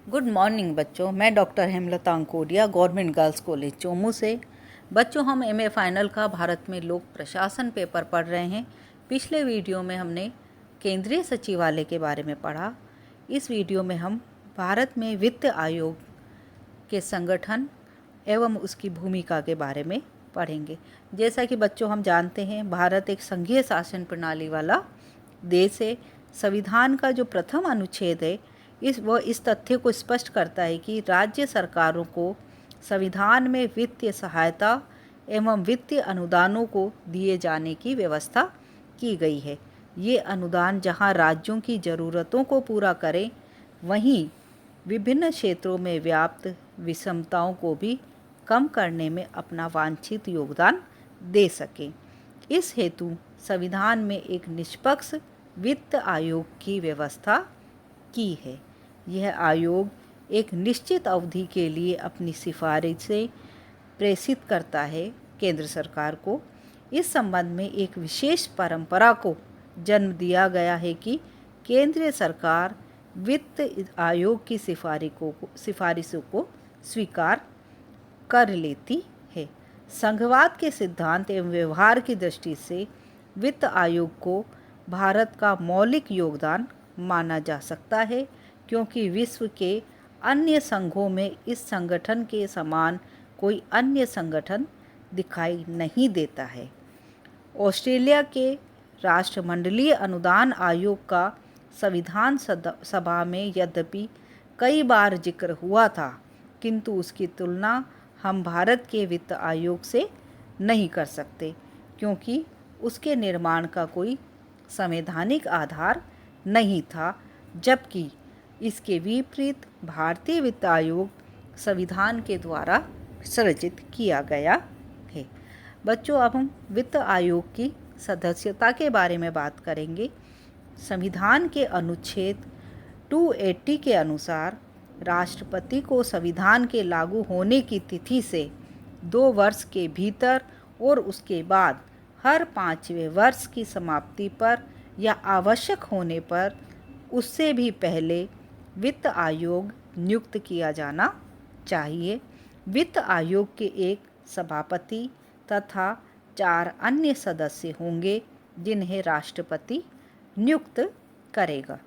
Good morning बच्चों। मैं doctor Hemlata Ankodia, government girls college Chomu से। बच्चों, हम एमए फाइनल का भारत में लोक प्रशासन पेपर पढ़ रहे हैं। पिछले वीडियो में हमने केंद्रीय सचिवालय के बारे में पढ़ा। इस वीडियो में हम भारत में वित्त आयोग के संगठन एवं उसकी भूमिका के बारे में पढ़ेंगे। जैसा कि बच्चों हम जानते हैं, भारत एक संघीय शासन प्रणाली वाला देश है। संविधान का जो प्रथम अनुच्छेद है इस तथ्य को स्पष्ट करता है कि राज्य सरकारों को संविधान में वित्तीय सहायता एवं वित्तीय अनुदानों को दिए जाने की व्यवस्था की गई है। ये अनुदान जहां राज्यों की ज़रूरतों को पूरा करें, वहीं विभिन्न क्षेत्रों में व्याप्त विषमताओं को भी कम करने में अपना वांछित योगदान दे सकें। इस हेतु संविधान में एक निष्पक्ष वित्त आयोग की व्यवस्था की है। यह आयोग एक निश्चित अवधि के लिए अपनी सिफारिशें प्रेषित करता है केंद्र सरकार को। इस संबंध में एक विशेष परंपरा को जन्म दिया गया है कि केंद्रीय सरकार वित्त आयोग की सिफारिशों को स्वीकार कर लेती है। संघवाद के सिद्धांत एवं व्यवहार की दृष्टि से वित्त आयोग को भारत का मौलिक योगदान माना जा सकता है, क्योंकि विश्व के अन्य संघों में इस संगठन के समान कोई अन्य संगठन दिखाई नहीं देता है। ऑस्ट्रेलिया के राष्ट्रमंडलीय अनुदान आयोग का संविधान सभा में यद्यपि कई बार जिक्र हुआ था, किंतु उसकी तुलना हम भारत के वित्त आयोग से नहीं कर सकते, क्योंकि उसके निर्माण का कोई संवैधानिक आधार नहीं था, जबकि इसके विपरीत भारतीय वित्त आयोग संविधान के द्वारा सृजित किया गया है। बच्चों, अब हम वित्त आयोग की सदस्यता के बारे में बात करेंगे। संविधान के अनुच्छेद 280 के अनुसार राष्ट्रपति को संविधान के लागू होने की तिथि से 2 वर्ष के भीतर और उसके बाद हर 5वें वर्ष की समाप्ति पर या आवश्यक होने पर उससे भी पहले वित्त आयोग नियुक्त किया जाना चाहिए। वित्त आयोग के एक सभापति तथा 4 अन्य सदस्य होंगे, जिन्हें राष्ट्रपति नियुक्त करेगा।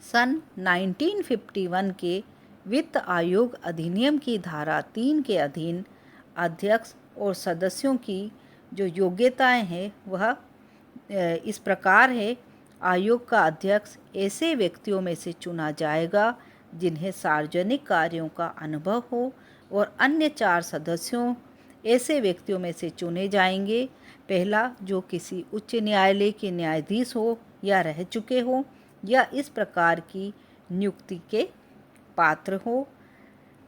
सन 1951 के वित्त आयोग अधिनियम की धारा 3 के अधीन अध्यक्ष और सदस्यों की जो योग्यताएं हैं वह इस प्रकार है। आयोग का अध्यक्ष ऐसे व्यक्तियों में से चुना जाएगा जिन्हें सार्वजनिक कार्यों का अनुभव हो, और अन्य 4 सदस्यों ऐसे व्यक्तियों में से चुने जाएंगे। पहला, जो किसी उच्च न्यायालय के न्यायाधीश हो या रह चुके हो या इस प्रकार की नियुक्ति के पात्र हो,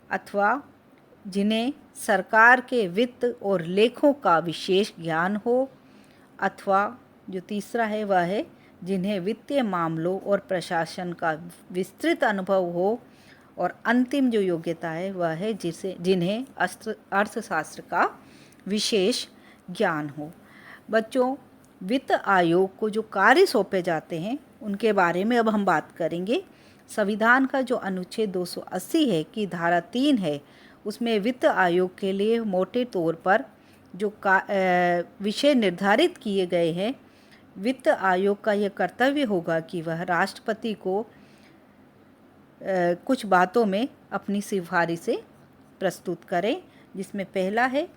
अथवा जिन्हें सरकार के वित्त और लेखों का विशेष ज्ञान हो, अथवा जो तीसरा है वह है जिन्हें वित्तीय मामलों और प्रशासन का विस्तृत अनुभव हो, और अंतिम जो योग्यता है वह है जिन्हें अर्थशास्त्र का विशेष ज्ञान हो। बच्चों, वित्त आयोग को जो कार्य सौंपे जाते हैं उनके बारे में अब हम बात करेंगे। संविधान का जो अनुच्छेद 280 है कि धारा 3 है, उसमें वित्त आयोग के लिए मोटे तौर पर जो विषय निर्धारित किए गए हैं। वित्त आयोग का यह कर्तव्य होगा कि वह राष्ट्रपति को कुछ बातों में अपनी सिफारिशें प्रस्तुत करें, जिसमें पहला है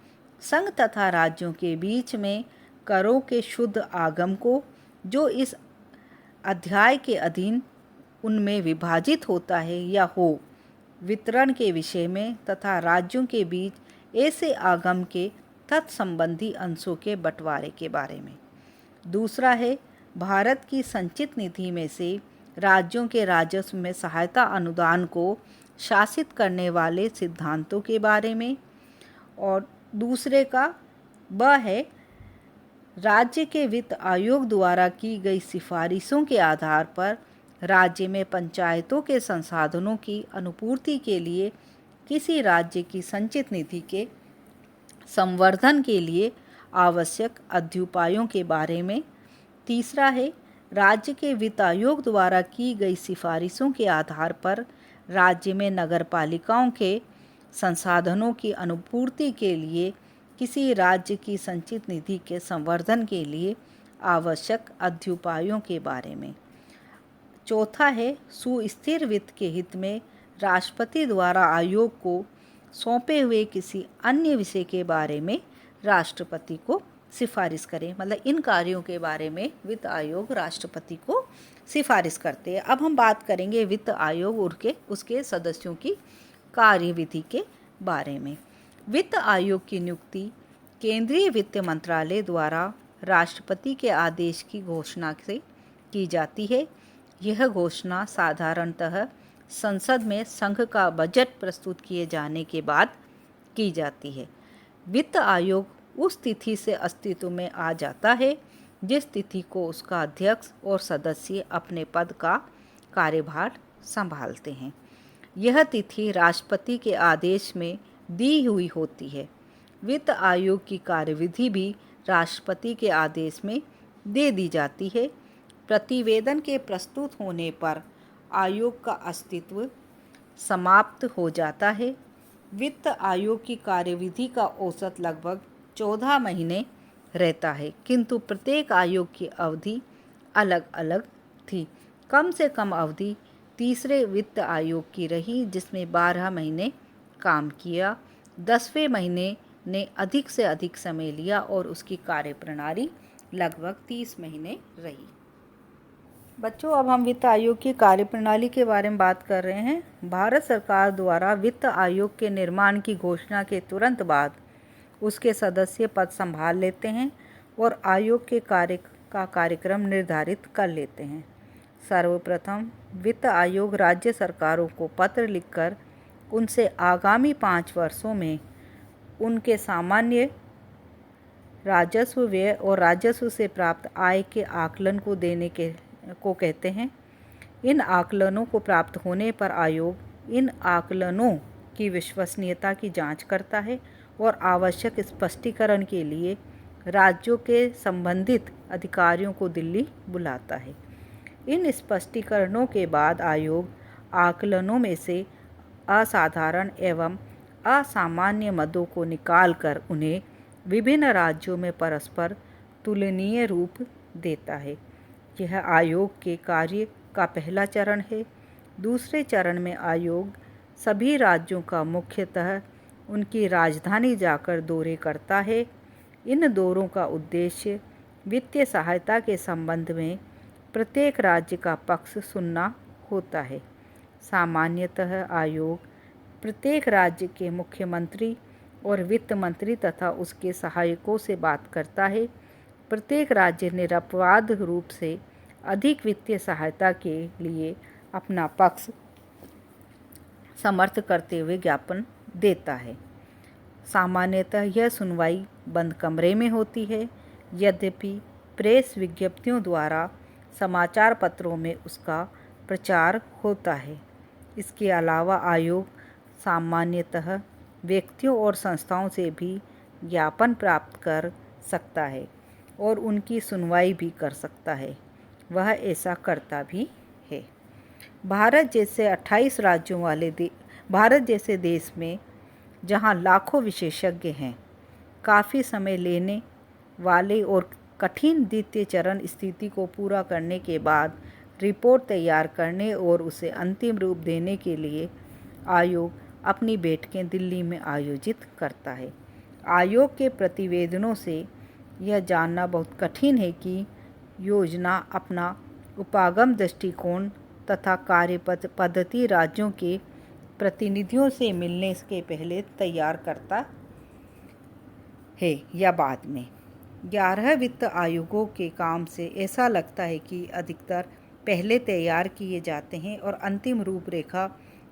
संघ तथा राज्यों के बीच में करों के शुद्ध आगम को जो इस अध्याय के अधीन उनमें विभाजित होता है या हो, वितरण के विषय में, तथा राज्यों के बीच ऐसे आगम के तत्संबंधी अंशों के बंटवारे के बारे में। दूसरा है भारत की संचित निधि में से राज्यों के राजस्व में सहायता अनुदान को शासित करने वाले सिद्धांतों के बारे में। और दूसरे का वह है राज्य के वित्त आयोग द्वारा की गई सिफारिशों के आधार पर राज्य में पंचायतों के संसाधनों की अनुपूर्ति के लिए किसी राज्य की संचित निधि के संवर्धन के लिए आवश्यक अध्युपायों के बारे में। तीसरा है राज्य के वित्त आयोग द्वारा की गई सिफारिशों के आधार पर राज्य में नगरपालिकाओं के संसाधनों की अनुपूर्ति के लिए किसी राज्य की संचित निधि के संवर्धन के लिए आवश्यक अध्युपायों के बारे में। चौथा है सुस्थिर वित्त के हित में राष्ट्रपति द्वारा आयोग को सौंपे हुए किसी अन्य विषय के बारे में राष्ट्रपति को सिफारिश करें। मतलब इन कार्यों के बारे में वित्त आयोग राष्ट्रपति को सिफारिश करते हैं। अब हम बात करेंगे वित्त आयोग और उसके सदस्यों की कार्यविधि के बारे में। वित्त आयोग की नियुक्ति केंद्रीय वित्त मंत्रालय द्वारा राष्ट्रपति के आदेश की घोषणा से की जाती है। यह घोषणा साधारणतः संसद में संघ का बजट प्रस्तुत किए जाने के बाद की जाती है। वित्त आयोग उस तिथि से अस्तित्व में आ जाता है जिस तिथि को उसका अध्यक्ष और सदस्य अपने पद का कार्यभार संभालते हैं। यह तिथि राष्ट्रपति के आदेश में दी हुई होती है। वित्त आयोग की कार्यविधि भी राष्ट्रपति के आदेश में दे दी जाती है। प्रतिवेदन के प्रस्तुत होने पर आयोग का अस्तित्व समाप्त हो जाता है। वित्त आयोग की कार्यविधि का औसत लगभग 14 महीने रहता है, किंतु प्रत्येक आयोग की अवधि अलग अलग थी। कम से कम अवधि तीसरे वित्त आयोग की रही जिसमें 12 महीने काम किया। 10वें महीने ने अधिक से अधिक समय लिया और उसकी कार्यप्रणाली लगभग 30 महीने रही। बच्चों, अब हम वित्त आयोग की कार्यप्रणाली के बारे में बात कर रहे हैं। भारत सरकार द्वारा वित्त आयोग के निर्माण की घोषणा के तुरंत बाद उसके सदस्य पद संभाल लेते हैं और आयोग के कार्यक्रम निर्धारित कर लेते हैं। सर्वप्रथम वित्त आयोग राज्य सरकारों को पत्र लिखकर उनसे आगामी 5 वर्षों में उनके सामान्य राजस्व, व्यय और राजस्व से प्राप्त आय के आकलन को देने को कहते हैं। इन आकलनों को प्राप्त होने पर आयोग इन आकलनों की विश्वसनीयता की जांच करता है और आवश्यक स्पष्टीकरण के लिए राज्यों के संबंधित अधिकारियों को दिल्ली बुलाता है। इन स्पष्टीकरणों के बाद आयोग आकलनों में से असाधारण एवं असामान्य मदों को निकालकर उन्हें विभिन्न राज्यों में परस्पर तुलनीय रूप देता है। यह आयोग के कार्य का पहला चरण है। दूसरे चरण में आयोग सभी राज्यों का मुख्यतः उनकी राजधानी जाकर दौरे करता है। इन दौरों का उद्देश्य वित्तीय सहायता के संबंध में प्रत्येक राज्य का पक्ष सुनना होता है। सामान्यतः आयोग प्रत्येक राज्य के मुख्यमंत्री और वित्त मंत्री तथा उसके सहायकों से बात करता है। प्रत्येक राज्य निरपवाद रूप से अधिक वित्तीय सहायता के लिए अपना पक्ष समर्थ करते हुए ज्ञापन देता है। सामान्यतः यह सुनवाई बंद कमरे में होती है, यद्यपि प्रेस विज्ञप्तियों द्वारा समाचार पत्रों में उसका प्रचार होता है। इसके अलावा आयोग सामान्यतः व्यक्तियों और संस्थाओं से भी ज्ञापन प्राप्त कर सकता है और उनकी सुनवाई भी कर सकता है। वह ऐसा करता भी है। भारत जैसे देश में जहां लाखों विशेषज्ञ हैं, काफ़ी समय लेने वाले और कठिन द्वितीय चरण स्थिति को पूरा करने के बाद रिपोर्ट तैयार करने और उसे अंतिम रूप देने के लिए आयोग अपनी बैठकें दिल्ली में आयोजित करता है। आयोग के प्रतिवेदनों से यह जानना बहुत कठिन है कि योजना अपना उपागम दृष्टिकोण तथा कार्य पद्धति राज्यों के प्रतिनिधियों से मिलने के पहले तैयार करता है या बाद में। 11 वित्त आयोगों के काम से ऐसा लगता है कि अधिकतर पहले तैयार किए जाते हैं और अंतिम रूपरेखा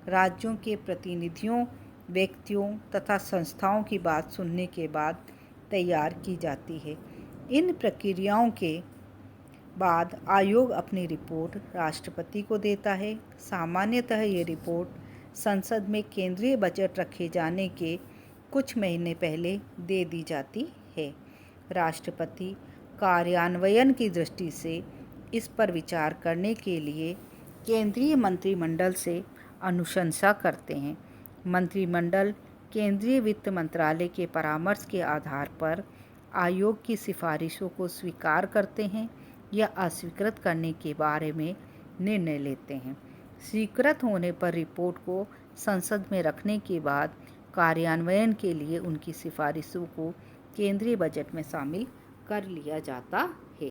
राज्यों के प्रतिनिधियों, व्यक्तियों तथा संस्थाओं की बात सुनने के बाद तैयार की जाती है। इन प्रक्रियाओं के बाद आयोग अपनी रिपोर्ट राष्ट्रपति को देता है। सामान्यतः ये रिपोर्ट संसद में केंद्रीय बजट रखे जाने के कुछ महीने पहले दे दी जाती है। राष्ट्रपति कार्यान्वयन की दृष्टि से इस पर विचार करने के लिए केंद्रीय मंत्रिमंडल से अनुशंसा करते हैं। मंत्रिमंडल केंद्रीय वित्त मंत्रालय के परामर्श के आधार पर आयोग की सिफारिशों को स्वीकार करते हैं या अस्वीकृत करने के बारे में निर्णय लेते हैं। स्वीकृत होने पर रिपोर्ट को संसद में रखने के बाद कार्यान्वयन के लिए उनकी सिफारिशों को केंद्रीय बजट में शामिल कर लिया जाता है।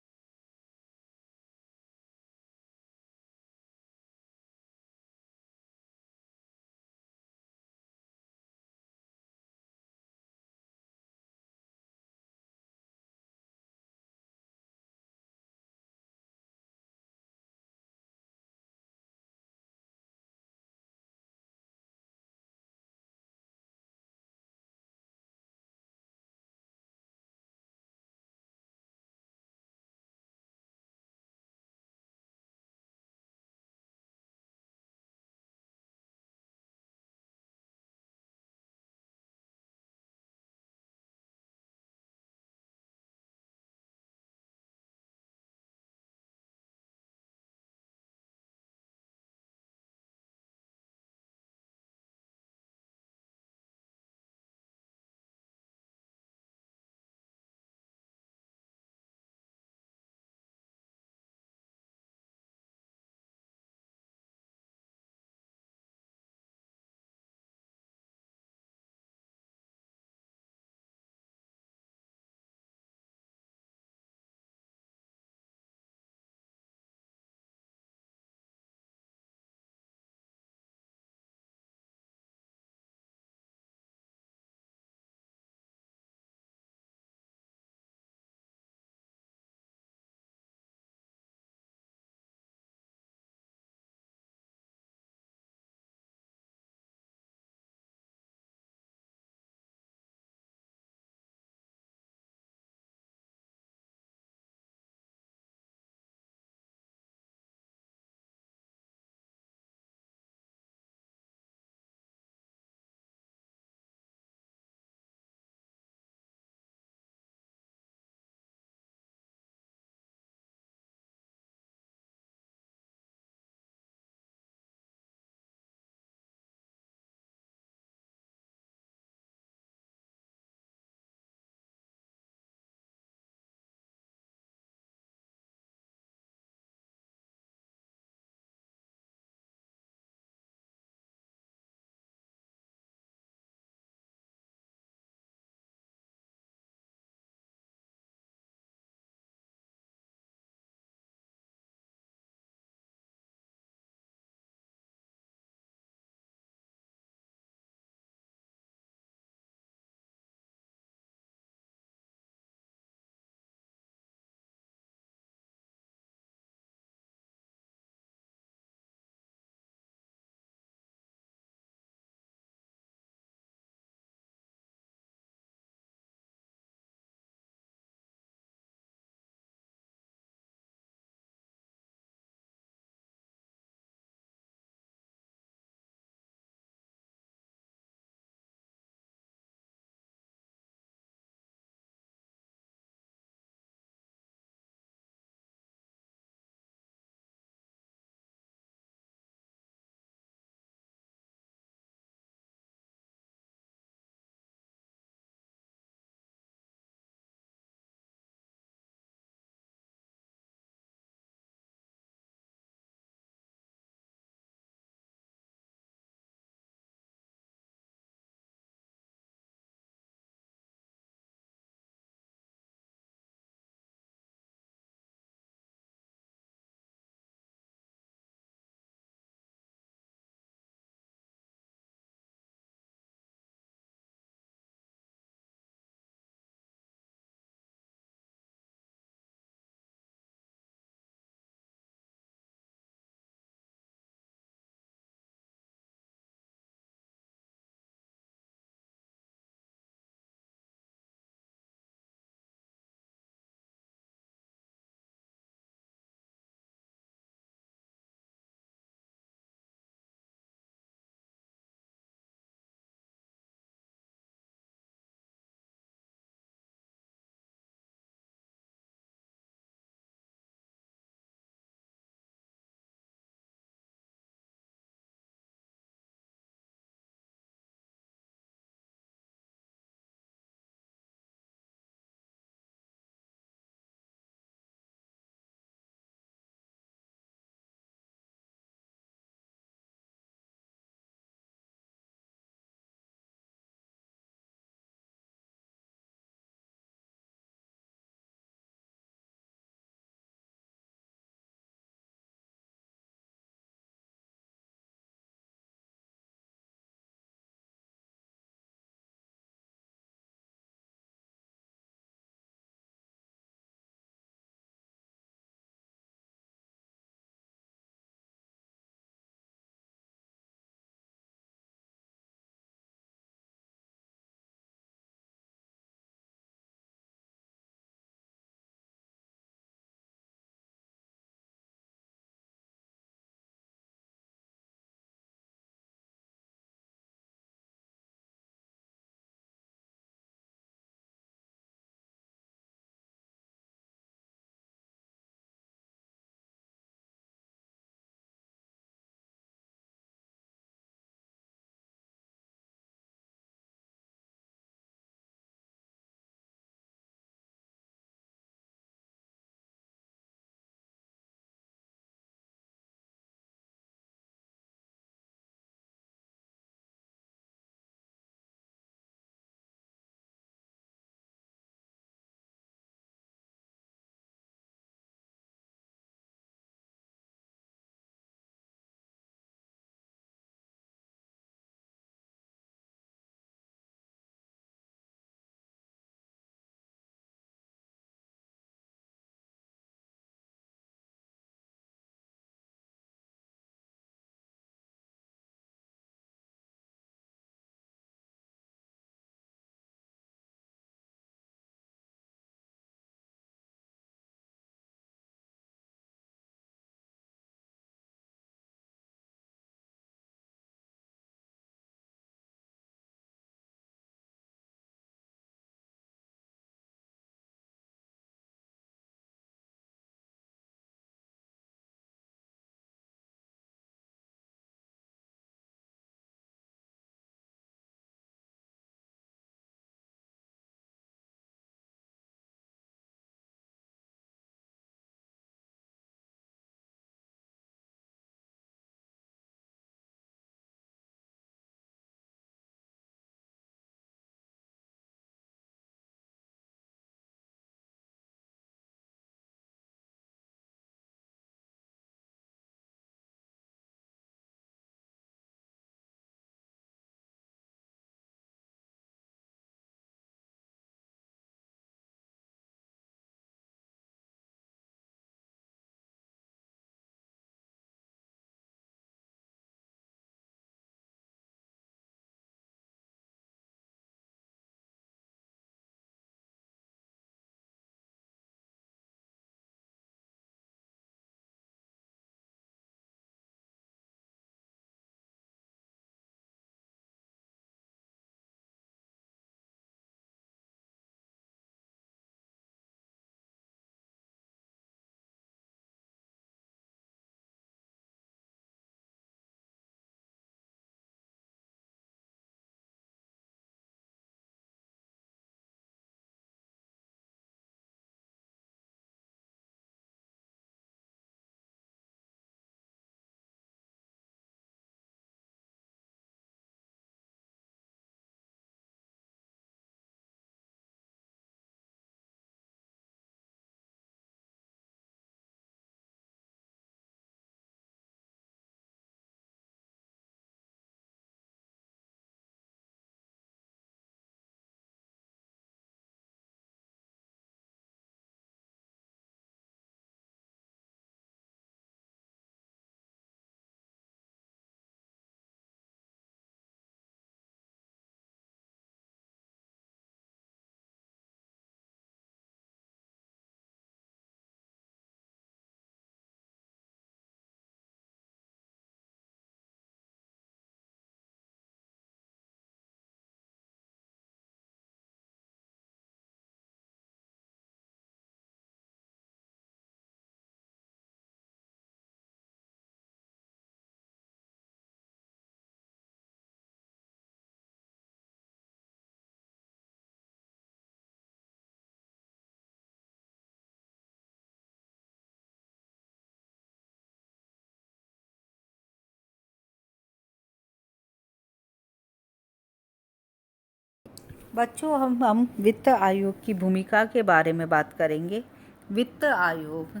बच्चों, हम वित्त आयोग की भूमिका के बारे में बात करेंगे। वित्त आयोग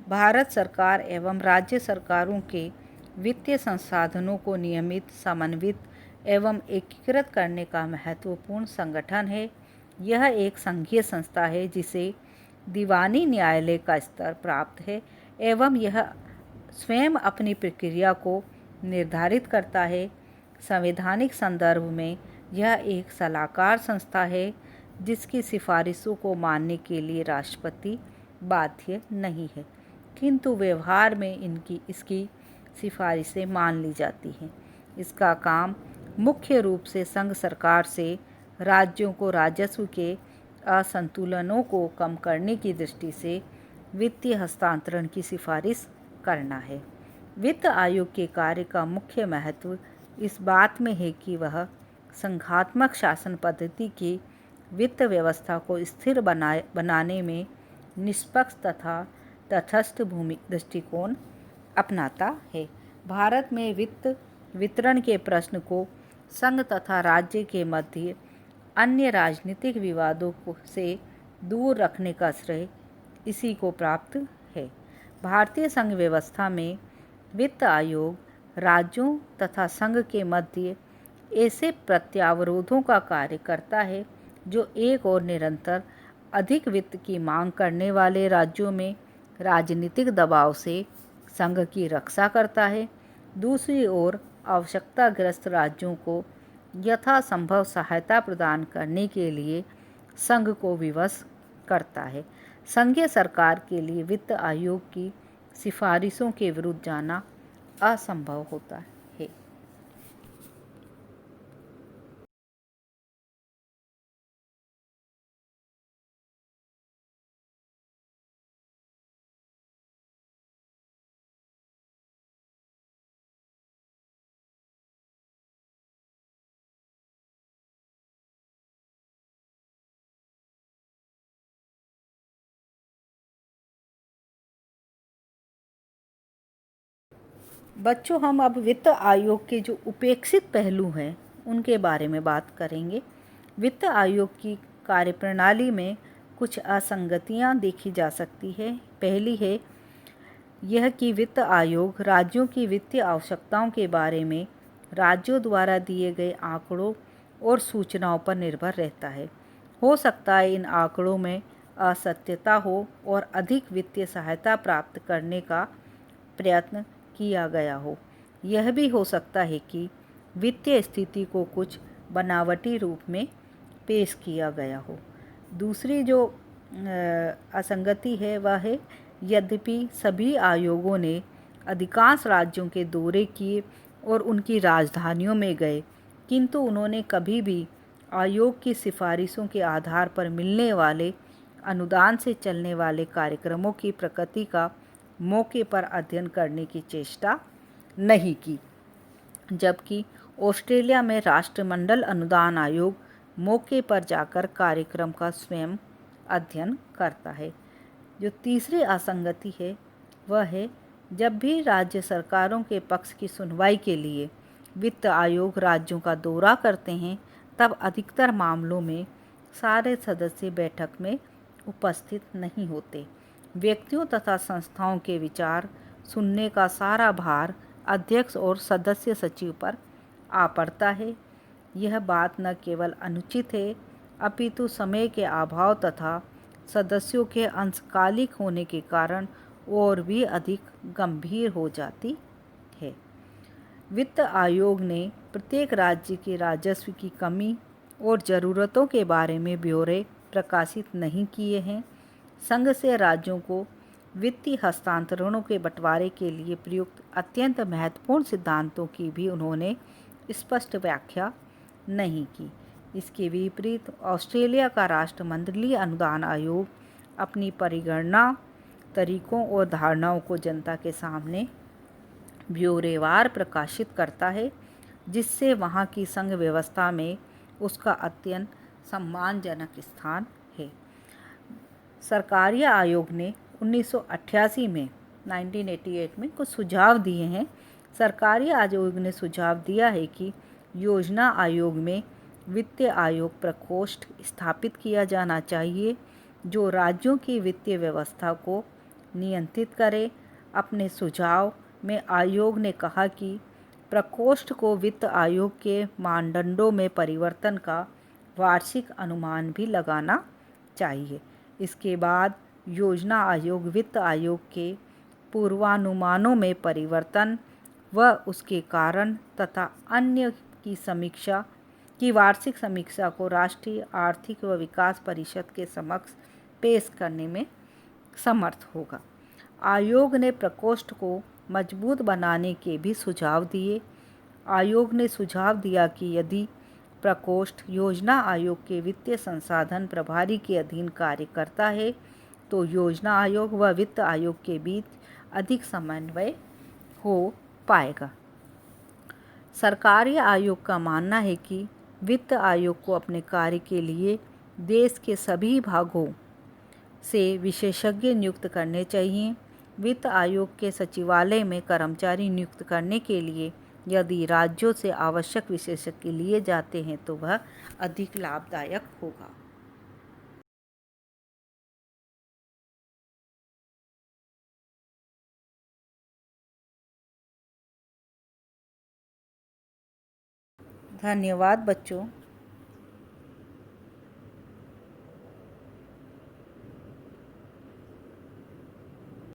भारत सरकार एवं राज्य सरकारों के वित्तीय संसाधनों को नियमित, समन्वित एवं एकीकृत करने का महत्वपूर्ण संगठन है। यह एक संघीय संस्था है जिसे दीवानी न्यायालय का स्तर प्राप्त है एवं यह स्वयं अपनी प्रक्रिया को निर्धारित करता है। संवैधानिक संदर्भ में यह एक सलाहकार संस्था है जिसकी सिफारिशों को मानने के लिए राष्ट्रपति बाध्य नहीं है, किंतु व्यवहार में इसकी सिफारिशें मान ली जाती हैं। इसका काम मुख्य रूप से संघ सरकार से राज्यों को राजस्व के असंतुलनों को कम करने की दृष्टि से वित्तीय हस्तांतरण की सिफारिश करना है। वित्त आयोग के कार्य का मुख्य महत्व इस बात में है कि वह संघात्मक शासन पद्धति की वित्त व्यवस्था को स्थिर बनाने में निष्पक्ष तथा तटस्थ दृष्टिकोण अपनाता है। भारत में वित्त वितरण के प्रश्न को संघ तथा राज्य के मध्य अन्य राजनीतिक विवादों से दूर रखने का श्रेय इसी को प्राप्त है। भारतीय संघ व्यवस्था में वित्त आयोग राज्यों तथा संघ के मध्य ऐसे प्रत्यावरोधों का कार्य करता है जो एक और निरंतर अधिक वित्त की मांग करने वाले राज्यों में राजनीतिक दबाव से संघ की रक्षा करता है, दूसरी ओर आवश्यकताग्रस्त राज्यों को यथासंभव सहायता प्रदान करने के लिए संघ को विवश करता है। संघीय सरकार के लिए वित्त आयोग की सिफारिशों के विरुद्ध जाना असंभव होता है। बच्चों, हम अब वित्त आयोग के जो उपेक्षित पहलू हैं उनके बारे में बात करेंगे। वित्त आयोग की कार्यप्रणाली में कुछ असंगतियां देखी जा सकती है। पहली है यह कि वित्त आयोग राज्यों की वित्तीय आवश्यकताओं के बारे में राज्यों द्वारा दिए गए आंकड़ों और सूचनाओं पर निर्भर रहता है। हो सकता है इन आंकड़ों में असत्यता हो और अधिक वित्तीय सहायता प्राप्त करने का प्रयत्न किया गया हो। यह भी हो सकता है कि वित्तीय स्थिति को कुछ बनावटी रूप में पेश किया गया हो। दूसरी जो असंगति है वह है यद्यपि सभी आयोगों ने अधिकांश राज्यों के दौरे किए और उनकी राजधानियों में गए, किंतु उन्होंने कभी भी आयोग की सिफारिशों के आधार पर मिलने वाले अनुदान से चलने वाले कार्यक्रमों की प्रकृति का मौके पर अध्ययन करने की चेष्टा नहीं की। जबकि ऑस्ट्रेलिया में राष्ट्रमंडल अनुदान आयोग मौके पर जाकर कार्यक्रम का स्वयं अध्ययन करता है। जो तीसरी असंगति है वह है जब भी राज्य सरकारों के पक्ष की सुनवाई के लिए वित्त आयोग राज्यों का दौरा करते हैं तब अधिकतर मामलों में सारे सदस्य बैठक में उपस्थित नहीं होते। व्यक्तियों तथा संस्थाओं के विचार सुनने का सारा भार अध्यक्ष और सदस्य सचिव पर आ पड़ता है। यह बात न केवल अनुचित है अपितु समय के अभाव तथा सदस्यों के अंशकालिक होने के कारण और भी अधिक गंभीर हो जाती है। वित्त आयोग ने प्रत्येक राज्य के राजस्व की कमी और ज़रूरतों के बारे में ब्यौरे प्रकाशित नहीं किए हैं। संघ से राज्यों को वित्तीय हस्तांतरणों के बंटवारे के लिए प्रयुक्त अत्यंत महत्वपूर्ण सिद्धांतों की भी उन्होंने स्पष्ट व्याख्या नहीं की। इसके विपरीत ऑस्ट्रेलिया का राष्ट्रमंडलीय अनुदान आयोग अपनी परिगणना तरीकों और धारणाओं को जनता के सामने ब्यौरेवार प्रकाशित करता है, जिससे वहाँ की संघ व्यवस्था में उसका अत्यंत सम्मानजनक स्थान है। सरकारी आयोग ने 1988 में 1988 में कुछ सुझाव दिए हैं। सरकारी आयोग ने सुझाव दिया है कि योजना आयोग में वित्तीय आयोग प्रकोष्ठ स्थापित किया जाना चाहिए जो राज्यों की वित्तीय व्यवस्था को नियंत्रित करे। अपने सुझाव में आयोग ने कहा कि प्रकोष्ठ को वित्त आयोग के मानदंडों में परिवर्तन का वार्षिक अनुमान भी लगाना चाहिए। इसके बाद योजना आयोग वित्त आयोग के पूर्वानुमानों में परिवर्तन व उसके कारण तथा अन्य की वार्षिक समीक्षा को राष्ट्रीय आर्थिक व विकास परिषद के समक्ष पेश करने में समर्थ होगा। आयोग ने प्रकोष्ठ को मजबूत बनाने के भी सुझाव दिए। आयोग ने सुझाव दिया कि यदि प्रकोष्ठ योजना आयोग के वित्तीय संसाधन प्रभारी के अधीन कार्य करता है तो योजना आयोग व वित्त आयोग के बीच अधिक समन्वय हो पाएगा। सरकारी आयोग का मानना है कि वित्त आयोग को अपने कार्य के लिए देश के सभी भागों से विशेषज्ञ नियुक्त करने चाहिए। वित्त आयोग के सचिवालय में कर्मचारी नियुक्त करने के लिए यदि राज्यों से आवश्यक विशेषज्ञ लिए जाते हैं तो वह अधिक लाभदायक होगा। धन्यवाद बच्चों।